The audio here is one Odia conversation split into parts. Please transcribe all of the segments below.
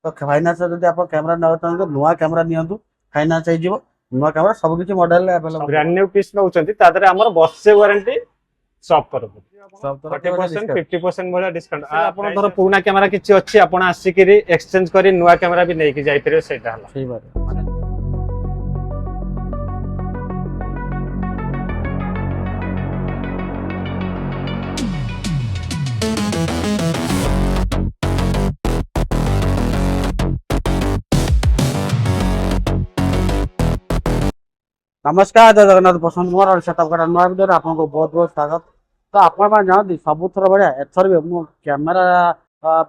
तो फाइनान्स जब आप कैमेरा ना चाहते नुआ कैमेरा नियंतु फाइनान्स हो नुआ कैमेरा सब किसी model available brand new piece नउचंती तादरे हमर बस्से वारंटी शॉप तरफ सब तरह 40% 50% भला डिस्काउंट आपण धर पुराना कैमेरा किछि अछि आपण आसिकरी एक्सचेंज करी नुआ कैमेरा भी नै कि जाई परियो सेटा हला सही बात है नमस्कार जय जगन्नाथ बसंत कुमार और शताब्दी नुआ वीडियो आपको बहुत बहुत स्वागत। तो आपण मैंने जानते सब थर भाया एथर भी मु कैमेरा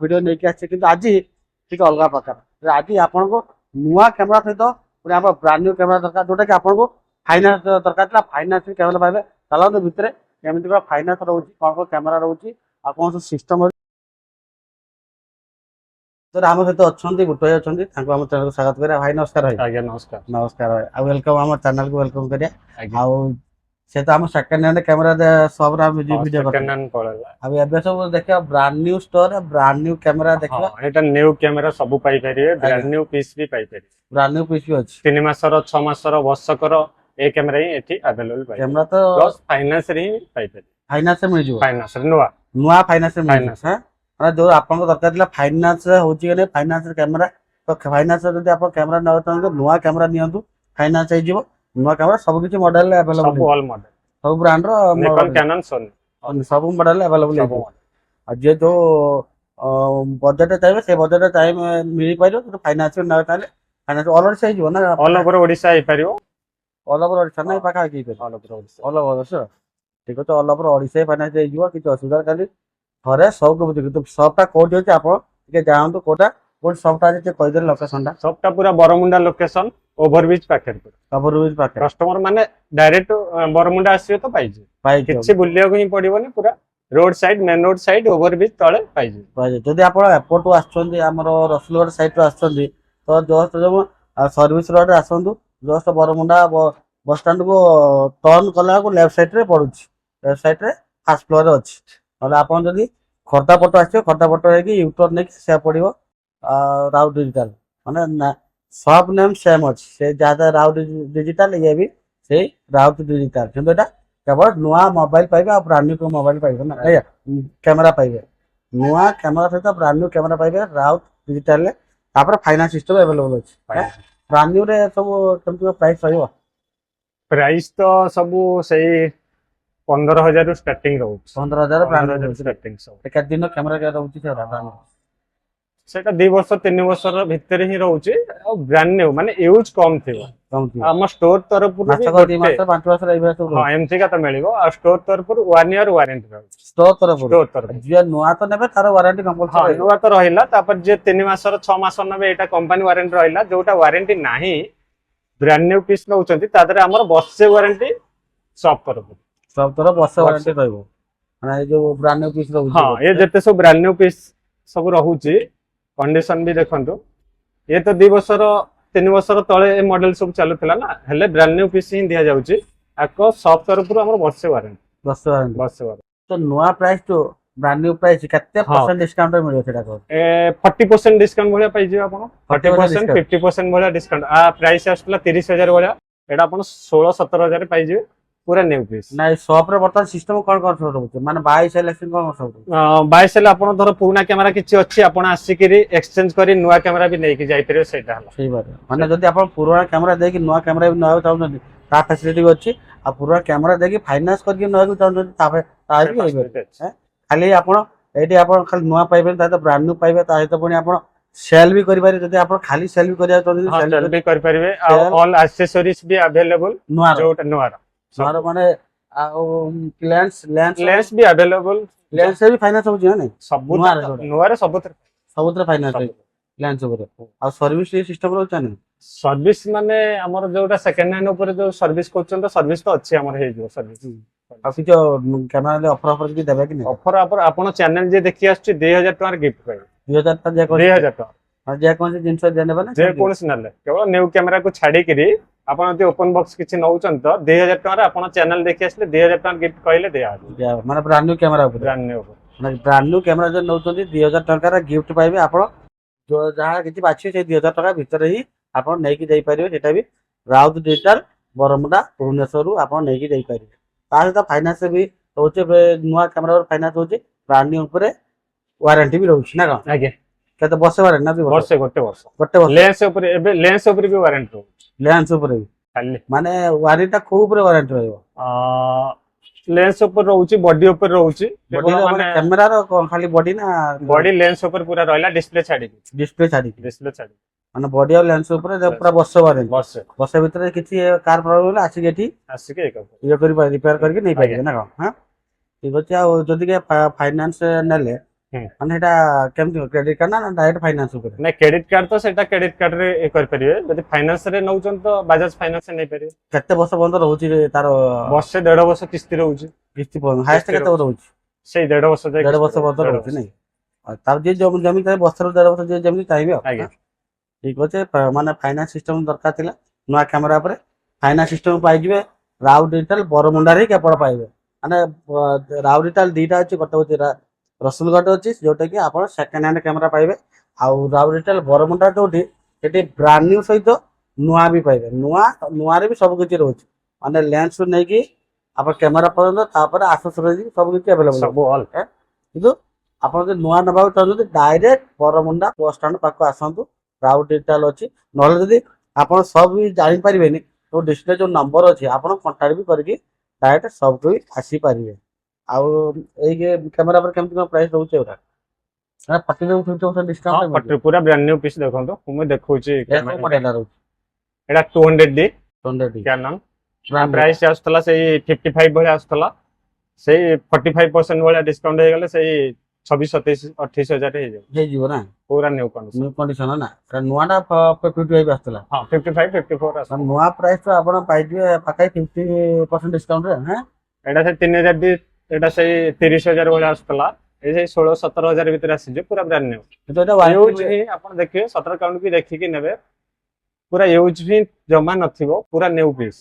वीडियो नहीं आसी आज ठीक अलग प्रकार आज आपन को नुआ कैमेरा सहित पूरा आप ब्रांड न्यू कैमेरा दरकार जोटा कि आपको फाइनान्स दरकार फाइनान्स कैमेरा पाइबे चलाते भितर केमी फाइनान्स रोचे कौन कौन कैमेरा रोचे आ कौन सब सिस्टम तो आम सहित अच्छा गुटभाई अच्छा आम चैनल को स्वागत करें भाई नमस्कार भाई आज्ञा नमस्कार नमस्कार भाई आ वेलकम आम चैनल को वेलकम करिया आज्ञा से तो आम सेकंड हैंड कैमेरा शॉप रे वीडियो सेकंड हैंड पड़ला अब एबे सब देखियो brand new store brand new camera देखियो हां एटा न्यू कैमेरा सब पाई परिवे ब्रांड न्यू पीस भी पाई परिवे ब्रांड न्यू पीस भी अछि 3 मासर 6 मासर वर्षकर ए कैमेरा ही एठी अवेलेबल पाई कैमेरा तो प्लस फाइनान्स रे ही पाई परिवे फाइनान्स मिल जिवो फाइनान्स रे नुआ नुआ फाइनान्स मिल फाइनान्स हां माने जो आपन को दरकार दिला फाइनान्स होची गने फाइनान्स कैमेरा तो फाइनान्स जदी आप कैमेरा न तो नुआ कैमेरा नियंतु फाइनान्स हो जिवो नुआ कैमेरा सब किछि मॉडल अवेलेबल सब ऑल मॉडल सब ब्रांड रो निकॉन कैनन सोनी सब मॉडल अवेलेबल है और जे जो बजट चाहिए से बजट चाहिए मिल पाइयो तो फाइनान्स ना ताले फाइनान्स ऑलरेडी सही जीव ना ऑल ओवर ओडिसा आई परियो ऑल ओवर ओडिसा ना पाखा की all over Odisha all over sir ठीक है ऑल ओवर ओडिसा फाइनान्स हो जीव कि असुविधा खाली थरे सब को तो सबटा कोड होचे आप के जानतो कोटा कोड सबटा जे कहि दे लोकेशनटा सबटा पूरा बरमुंडा लोकेशन ओवरब्रिज पाखे कवर रूज पाखे कस्टमर माने डायरेक्ट बरमुंडा आसीयो तो पाइजे पाइ किछि बुलिया को ही पड़िबोनी पूरा road side main road side overbridge तळे पाइजे पाइ जदी आप एयरपोर्ट आछंदी हमर रसुलगढ़ साइड रो आछंदी तो जस्ट जब सर्विस रोड आसंतु जस्ट बरमुंडा बस स्टैंड को टर्न कला को लेफ्ट साइड रे पड़ुछि लेफ्ट साइड रे फर्स्ट फ्लोर रे अछि मतलब आपन जदी खर्दा पट आछियो खर्दा पट रे कि यूटर्न ने से पड़िबो राउट डिजिटल माने सब नेम सेम अछि से ज्यादा राउट डिजिटल ये भी से राउट डिजिटल किंतु एटा केवल नुआ मोबाइल पाइबे आ ब्रांड न्यू मोबाइल पाइबे ना या कैमरा पाइबे नुआ कैमरा सहित ब्रांड न्यू कैमरा पाइबे राउट डिजिटल ले तापर फाइनान्स सिस्टम अवेलेबल अछि ब्रांड न्यू रे सब केमति प्राइस रहइबो प्राइस तो सब सही 15000 रु स्टार्टिंग रहउ 15000 ब्रांड 15000 स्टार्टिंग सब एक दिन कैमरा के रहउछि से ब्रांड सेटा 2 वर्ष 3 वर्ष भितर ही रहउछि आ ब्रांड न्यू माने यूज कम थिबो कम थी हम स्टोर तरफ पुरु मास को 2 मास 5 मास रहिबे सब हां एमसी का तो मिलिबो आ स्टोर तरफ पुरु 1 ईयर वारंटी रहउ स्टोर तरफ स्टोर तरफ जे नुआ तो नेबे तार वारंटी हां कंपलसरी नुआ तो रहिला तापर जे 3 मासर 6 मास नबे एटा कंपनी वारंटी रहिला जोटा वारंटी नाही ब्रांड न्यू पीस नउचंती तादरे हमर बस्से वारंटी शॉप तरफ सब तरफ वर्ष वारंटी रहइबो माने जो ब्रांड न्यू पीस रहउछि हां ये जते सब ब्रांड न्यू पीस सब रहउछि कंडीशन भी देखंतु ये तो 2 वर्षर 3 वर्षर तळे ए मॉडल सब चालुथिला ना हेले ब्रांड न्यू पीस ही दिया जाउछि आको शॉप तरफ हमर वर्षे वारंटी वर्ष वारंटी वर्षे वारंटी तो नुआ प्राइस तो ब्रांड न्यू प्राइस केते परसेंट डिस्काउंट मिलियो सेटा को ए 40% डिस्काउंट भलिया पाइजे आपण 40% 50% भलिया डिस्काउंट आ प्राइस आसला 30000 भलिया एडा आपण 16 17000 पाइजे पूरा न्यू पीस ना शॉप रे बर्तमान सिस्टम कोन कोन सब रहउछि माने बाय सिलेक्शन कोन सब 22 सेल आपण धर पुराना कैमेरा किछि अछि आपण आसिकरी एक्सचेंज करी नुआ कैमेरा भी नै कि जाई परियो सेटा हला सही बात माने जदी आपण पुराना कैमरा देकी नुआ कैमरा भी नवा चाहउछन ता फैसिलिटी भी अछि आ पुराना कैमरा देकी फाइनान्स करके नवा चाहउछन ता भी होइबे खाली आपण एटी आपण खाली नुआ पाइबे ता तो ब्रांड न्यू पाइबे ता तो पुनी आपण सेल भी करि पारे जदी आपण खाली सेल भी करिया तो सेल भी कर परिबे ऑल एक्सेसरीज भी अवेलेबल नुआ जोटा नुआ मारो माने लेंस भी अवेलेबल लेंस से भी फाइनान्स हो जे नै सब नुआ नुआ रे सबुत्र फाइनान्स लेंस ऊपर आ सर्विस सिस्टम रो चाने सर्विस माने हमर जोटा सेकंड हैंड ऊपर जो सर्विस करछन तो सर्विस तो अछि हमर हे जो सर्विस आ कि जो कैमरा ले ऑफर भी देबे कि नै ऑफर आपण चैनल जे देखि आछी 2000 टका गिफ्ट पाइ 2000 तक जे 2000 टका और जे कोन से जिंस देने बना जे कोन से नले केवल न्यू कैमरा को छाडी करी आपण जे ओपन बॉक्स किछि नउचन तो 2000 टका आपण चैनल देखि आसले 2000 टका गिफ्ट कहले दिया माने ब्रांड न्यू कैमरा ऊपर ब्रांड न्यू माने ब्रांड न्यू कैमरा जो नउचंदी 2000 टका रा गिफ्ट पाइबे आपण ଯାହା କିଛି ବାଛିବେ ସେଇ 2,000 ଟଙ୍କା ଭିତରେ ହିଁ ଆପଣ ନେଇକି ଯାଇପାରିବେ। ସେଟା ବି ରାଉତ ଡିଜିଟାଲ ବରମୁଣ୍ଡା ଭୁବନେଶ୍ୱରରୁ ଆପଣ ନେଇକି ଯାଇପାରିବେ। ତା ସହିତ ଫାଇନାନ୍ସ ବି ରହୁଛି। ଏବେ ନୂଆ କ୍ୟାମେରା ଫାଇନାନ୍ସ ରହୁଛି, ବ୍ରାଣ୍ଡ ନ୍ୟୁ ଉପରେ ୱାରେଣ୍ଟି ବି ରହୁଛି ନା କଣ? ଆଜ୍ଞା କେତେ ବର୍ଷ ୱାରେଣ୍ଟି ନା 2 ବର୍ଷ? ବର୍ଷେ ଗୋଟେ ବର୍ଷ ଗୋଟେ ବର୍ଷ। ଲେନ୍ସ ଉପରେ ଏବେ ଲେନ୍ସ ଉପରେ ବି ୱାରେଣ୍ଟି ରହୁଛି ଲେନ୍ସ ଉପରେ ବି ଖାଲି ମାନେ ୱାରେଣ୍ଟି ଟା କୋଉ ଉପରେ ୱାରେଣ୍ଟି ରହିବ? ଲେନ୍ସ ଉପରେ ରହୁଛି, ବଡି ଉପରେ ରହୁଛି, କେବଳ ବଡିର ମାନେ କ୍ୟାମେରାର ଖାଲି ବଡି ନା ବଡି ଲେନ୍ସ ଉପରେ ପୁରା ରହିଲା, ଡିସପ୍ଲେ ଛାଡିକି ଡିସପ୍ଲେ ଛାଡିକି? ଡିସପ୍ଲେ ଛାଡିକି ମାନେ ବଡି ଆଉ ଲେନ୍ସ ଉପରେ ପୁରା ବର୍ଷ ୱାରେଣ୍ଟି। ବର୍ଷେ ବର୍ଷ ଭିତରେ କିଛି କାର ପ୍ରୋବ୍ଲେମ ହେଲେ ଆସିକି ଏଠି ଆସିକି ଏକ ଇଏ କରି ରିପେୟାର କରିକି ନେଇପାରିବେ ନା କଣ? ହଁ ଠିକ ଅଛି। ଆଉ ଯଦି ଫାଇନାନ୍ସ ନେଲେ ହୁଁ। ମାନେ ସେଟା କେମିତି କ୍ରେଡିଟ କାର୍ଡ ନା ଡାଇରେକ୍ଟ ଫାଇନାନ୍ସ ଉପରେ? ନାଇଁ କ୍ରେଡିଟ କାର୍ଡ ତ ସେଟା କ୍ରେଡିଟ କାର୍ଡ ରେ କରିପାରିବେ, ଯଦି ଫାଇନାନ୍ସ ରେ ନଉଛନ୍ତି ତ ବାଜାଜ ଫାଇନାନ୍ସ ରେ ନେଇପାରିବେ। କେତେ ବର୍ଷ ପର୍ଯ୍ୟନ୍ତ ରହୁଛି ତାର ବର୍ଷେ 1.5 ବର୍ଷ କିସ୍ତି ରହୁଛି। କିସ୍ତି ହାଏଷ୍ଟ କେତେ ରହୁଛି? ସେଇ 1.5 ବର୍ଷ ଯାଏ 1.5 ବର୍ଷ କିସ୍ତି ପର୍ଯ୍ୟନ୍ତ ଦେଢ ରହୁଛି ବର୍ଷ। ନାଇଁ? ଆଉ ତାର ଯିଏ ଯେମିତି ଚାହିଁବେ ବର୍ଷରୁ 1.5 ବର୍ଷ ଯିଏ ଯେମିତି ଚାହିଁବେ ଆଉ। ଆଜ୍ଞା ଠିକ ଅଛି। ମାନେ ଫାଇନାନ୍ସ ସିଷ୍ଟମ ଦରକାର ଥିଲା ନୂଆ କ୍ୟାମେରା ଉପରେ, ଫାଇନାନ୍ସ ସିଷ୍ଟମ ପାଇଯିବେ ରାଉ ଡିଜିଟାଲ ବରମୁଣ୍ଡାରେ ହିଁ କେବଳ ପାଇବେ। ମାନେ ରାଉ ଡିଜିଟାଲ ଦିଟା ଅଛି, ଗୋଟେ ହଉଛି ରସୁଲଗଡ଼ ଅଛି ଯୋଉଟା କି ଆପଣ ସେକେଣ୍ଡ ହ୍ୟାଣ୍ଡ କ୍ୟାମେରା ପାଇବେ, ଆଉ ରାଉ ଡିଜିଟାଲ ବରମୁଣ୍ଡା ଯୋଉଠି ସେଠି ବ୍ରାଣ୍ଡ ନ୍ୟୁ ସହିତ ନୂଆ ବି ପାଇବେ। ନୂଆରେ ବି ସବୁ କିଛି ରହୁଛି, ମାନେ ଲେନ୍ସରୁ ନେଇକି ଆପଣ କ୍ୟାମେରା ପର୍ଯ୍ୟନ୍ତ, ତାପରେ ଆକ୍ସେସରିଜ୍ ସବୁ କିଛି ଆଭେଲେବଲ ସବୁ ଅଲ୍। ଅଛି। କିନ୍ତୁ ଆପଣ ଯଦି ନୂଆ ନେବାକୁ ଚାହୁଁଛନ୍ତି ଡାଇରେକ୍ଟ ବରମୁଣ୍ଡା ବସ୍ ଷ୍ଟାଣ୍ଡ ପାଖକୁ ଆସନ୍ତୁ, ରାଉତ ଡିଜିଟାଲ ଅଛି। ନହେଲେ ଯଦି ଆପଣ ସବୁ ବି ଜାଣିପାରିବେନି ତ ଡିସପ୍ଲେ ଯୋଉ ନମ୍ବର ଅଛି ଆପଣ କଣ୍ଟାକ୍ଟ ବି କରିକି ଡାଇରେକ୍ଟ ସବୁକୁ ବି ଆସିପାରିବେ। ଆଉ ଏଇ କ୍ୟାମେରା ଉପରେ କେମିତି କଣ ପ୍ରାଇସ୍ ରହୁଛି ଏଗୁଡ଼ା? 40% ଡିସକାଉଣ୍ଟ ପୁରା ବ୍ରାଣ୍ଡ ନ୍ୟୁ ପିସ୍ ଦେଖନ୍ତୁ, ମୁଁ ଦେଖଉଛି କୋଉ ମଡେଲ ରହୁଛି? ଏଟା 200D 100D Canon. Brand price ଆସୁଥିଲା ସେଇ 55 ଭଳିଆ ଆସୁଥିଲା, ସେଇ 45% ଭଳିଆ ଡିସକାଉଣ୍ଟ ହେଇଗଲେ ସେଇ 26, 27, 28 ହଜାର ହେଇଯାଉ ହେଇଯିବ ନା? ପୁରା ନ୍ୟୁ କଣ୍ଡିସନ। ନ୍ୟୁ କଣ୍ଡିସନ ନା? ନୂଆଟା 55 ଆସୁଥିଲା। ହଁ 55, 54 ମାନେ ଆସୁଥିଲା। ନୂଆ ପ୍ରାଇସ୍ ତ ଆପଣ ପାଇଯିବେ ପାଖାପାଖି 50% ଡିସକାଉଣ୍ଟରେ। ହଁ ଏଟା ସେଇ 3000D, ଏଟା ସେଇ 30,000 ଭଳିଆ ଆସୁଥିଲା, ଏଇ ସେଇ 16, 17 ହଜାର ଭିତରେ ଆସିଯିବ, ପୁରା ବ୍ରାଣ୍ଡ ନ୍ୟୁ। କିନ୍ତୁ ଏଇଟା ୟୁଜ୍ ୱାରେଣ୍ଟି ହିଁ ଆପଣ ଦେଖିବେ, 17 କାଉଣ୍ଟ ବି ଦେଖିକି ନେବେ, ପୁରା ୟୁଜ୍ ହିଁ ଜମା ନଥିବ, ପୁରା ନ୍ୟୁ ପିସ୍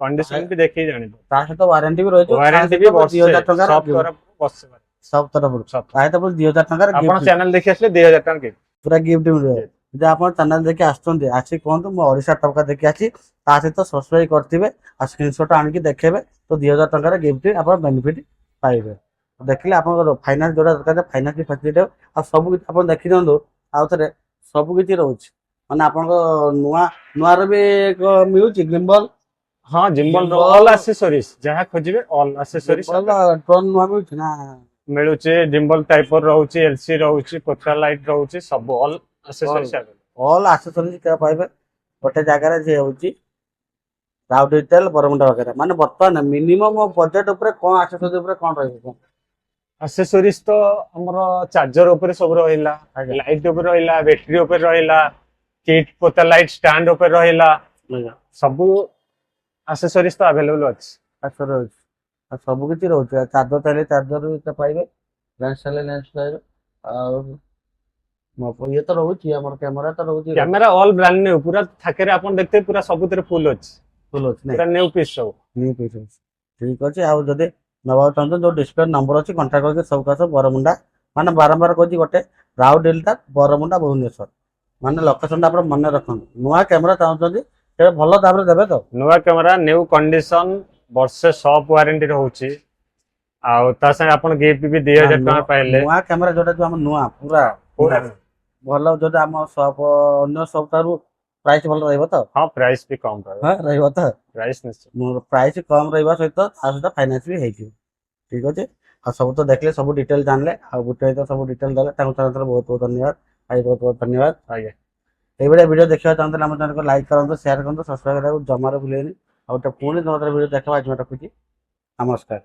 କଣ୍ଡିସନ ବି ଦେଖିକି ଜାଣିବ। ତା ସହିତ ୱାରେଣ୍ଟି ବି ରହିଛି। ୱାରେଣ୍ଟି ବି ବର୍ଷେ, 2,000 ଟଙ୍କାର ସବ୍ ତରଫରୁ ବର୍ଷେ। ସବୁ ତରଫରୁ ସବ୍ ତା ସହିତ 2,000 ଟଙ୍କାର ଆପଣ ଗିଫ୍ଟ, ଚ୍ୟାନେଲ ଦେଖି ଆସିଲେ 2,000 ଟଙ୍କା gift। ପୁରା ଗିଫ୍ଟ ମିଳିବ। ଯଦି ଆପଣ ଚ୍ୟାନେଲ ଦେଖି ଆସୁଛନ୍ତି ଆସିକି କୁହନ୍ତୁ ମୁଁ ଓଡ଼ିଶା ଟଙ୍କା ଦେଖି ଆସି, ତା ସହିତ ସବସ୍କ୍ରାଇବ କରିଥିବେ ଆଉ ସ୍କ୍ରିନଶଟ ଆଣିକି ଦେଖେଇବେ ତ 2,000 ଟଙ୍କାର ଗିଫ୍ଟ ଆପଣ ବେନିଫିଟ ପାଇବେ। ଦେଖିଲେ ଆପଣଙ୍କର ଫାଇନାନ୍ସ ଯୋଉଟା ଦରକାର ଫାଇନାନ୍ସ ଫାସିଲିଟି ଆଉ ସବୁ କିଛି ଆପଣ ଦେଖି ଦିଅନ୍ତୁ। ଆଉ ଥରେ ସବୁ କିଛି ରହୁଛି, ମାନେ ଆପଣଙ୍କ ନୂଆର ବି ମିଳୁଛି ଗିମ୍ବଲ। ହଁ ଜିମ୍ବଲ ଅଲ୍ ଆକ୍ସେସରିଜ ଯାହା ଖୋଜିବେ ଅଲ୍ ଆକ୍ସେସରିଜ ଡ୍ରୋନ୍ ନୂଆ ମିଳୁଛି ନା? ମିଳୁଛି। ଜିମ୍ବଲ ଟାଇପର ରହୁଛି, ଏଲସି ରହୁଛି, ପୋଟ୍ରା ଲାଇଟ ରହୁଛି, ସବୁ ଅଲ୍ ଆକ୍ସେସରିଜ ଅଲ୍ ଆକ୍ସେସରିଜ ପାଇବେ ଗୋଟେ ଜାଗାରେ। ଯେ ହଉଛି ରାଉତ ଡିଜିଟାଲ ବରମୁଣ୍ଡା ପାଖରେ। ମାନେ ବର୍ତ୍ତମାନ ମିନିମମ ବଜେଟ ଉପରେ କଣ ଆକ୍ସେସରିଜ ଉପରେ କଣ ରହିବ? ଆକ୍ସେସରିଜ ତ ଆମର ଚାର୍ଜର ଉପରେ ସବୁ ରହିଲା, ଆଜ୍ଞା। ଲାଇଟ ଉପରେ ରହିଲା, ବ୍ୟାଟେରୀ ଉପରେ ରହିଲା, କିଟ୍ ପୋତା ଲାଇଟ ଷ୍ଟାଣ୍ଡ ଉପରେ ରହିଲା, ସବୁ ଆକ୍ସେସରିଜ ତ ଆଭେଲେବଲ ଅଛି। ରହୁଛି ଆଉ ସବୁ କିଛି ରହୁଛି। ଚାର୍ଜର ଚାହିଁଲେ ଚାର୍ଜର ବି ପାଇବେ, ଲେନ୍ସ ଚାହିଁଲେ ଲେନ୍ସ ପାଇବେ। ଆଉ ଇଏ ତ ରହୁଛି, ଆମର କ୍ୟାମେରା ତ ରହୁଛି। କ୍ୟାମେରା ଅଲ୍ ବ୍ରାଣ୍ଡ ନ୍ୟୁ, ପୁରା ଥାକରେ ଆପଣ ଦେଖିଥିବେ ପୁରା ସବୁଥିରେ ଫୁଲ ଅଛି, ଫୁଲ ଅଛି ପୁରା ନ୍ୟୁ ପିସ୍ ସବୁ। ନ୍ୟୁ ପିସ୍ ଅଛି। ଠିକ ଅଛି। ଆଉ ଯଦି ନେବାକୁ ଚାହୁଁଛନ୍ତି ଯୋଉ ଡିସପ୍ଲେ ନମ୍ବର ଅଛି କଣ୍ଟାକ୍ଟ କରିକି ସବୁ ଆସ ବରମୁଣ୍ଡା। ମାନେ ବାରମ୍ବାର କହୁଛି ଗୋଟେ ରାଉତ ଡିଜିଟାଲ ବରମୁଣ୍ଡା ଭୁବନେଶ୍ୱର, ମାନେ ଲୋକେସନଟା ଆପଣ ମନେ ରଖନ୍ତୁ। ନୂଆ କ୍ୟାମେରା ଚାହୁଁଛନ୍ତି ତେବେ ଭଲ ଦାମରେ ଦେବେ ତ? ନୂଆ କ୍ୟାମେରା ନ୍ୟୁ କଣ୍ଡିସନ, ବର୍ଷେ ସବ୍ ୱାରେଣ୍ଟି ରହୁଛି, ଆଉ ତା ସାଙ୍ଗେ ଆପଣ ଗିଫ୍ଟ ବି 2,000 ଟଙ୍କା ପାଇଲେ। ନୂଆ କ୍ୟାମେରା ଯୋଉଟା ଯୋଉ ଆମ ନୂଆ ପୁରା ଭଲ, ଯୋଉଟା ଆମ ସପ୍ ଅନ୍ୟ ସପ୍ ଠାରୁ ପ୍ରାଇସ୍ ଭଲ ରହିବ ତ? ହଁ ପ୍ରାଇସ୍ ବି କମ ରହିବ। ହଁ ରହିବ ତ? ପ୍ରାଇସ୍ ନିଶ୍ଚୟ। ପ୍ରାଇସ୍ କମ ରହିବା ସହିତ ତା ସହିତ ଫାଇନାନ୍ସ ବି ହେଇଯିବ। ଠିକ ଅଛି। ଆଉ ସବୁ ତ ଦେଖିଲେ, ସବୁ ଡିଟେଲ ଜାଣିଲେ, ଆଉ ଗୋଟେ ସବୁ ଡିଟେଲ ଦେଲେ ତାଙ୍କୁ ବହୁତ ବହୁତ ଧନ୍ୟବାଦ ଭାଇ, ବହୁତ ବହୁତ ଧନ୍ୟବାଦ। ଆଜ୍ଞା। এইଭଳିଆ ଭିଡ଼ିଓ ଦେଖିବାକୁ ଚାହୁଁଥିଲେ ଆମ ଚ୍ୟାନେଲକୁ ଲାଇକ୍ କରନ୍ତୁ, ସେୟାର କରନ୍ତୁ, ସବସ୍କ୍ରାଇବ କରିବାକୁ ଜମାରୁ ଭୁଲିବେନି। ଆଉ ଗୋଟେ ପୁଣି ନୂଆ ଭିଡ଼ିଓ ଦେଖିବା ଆଜି ରଖୁଛି। ନମସ୍କାର।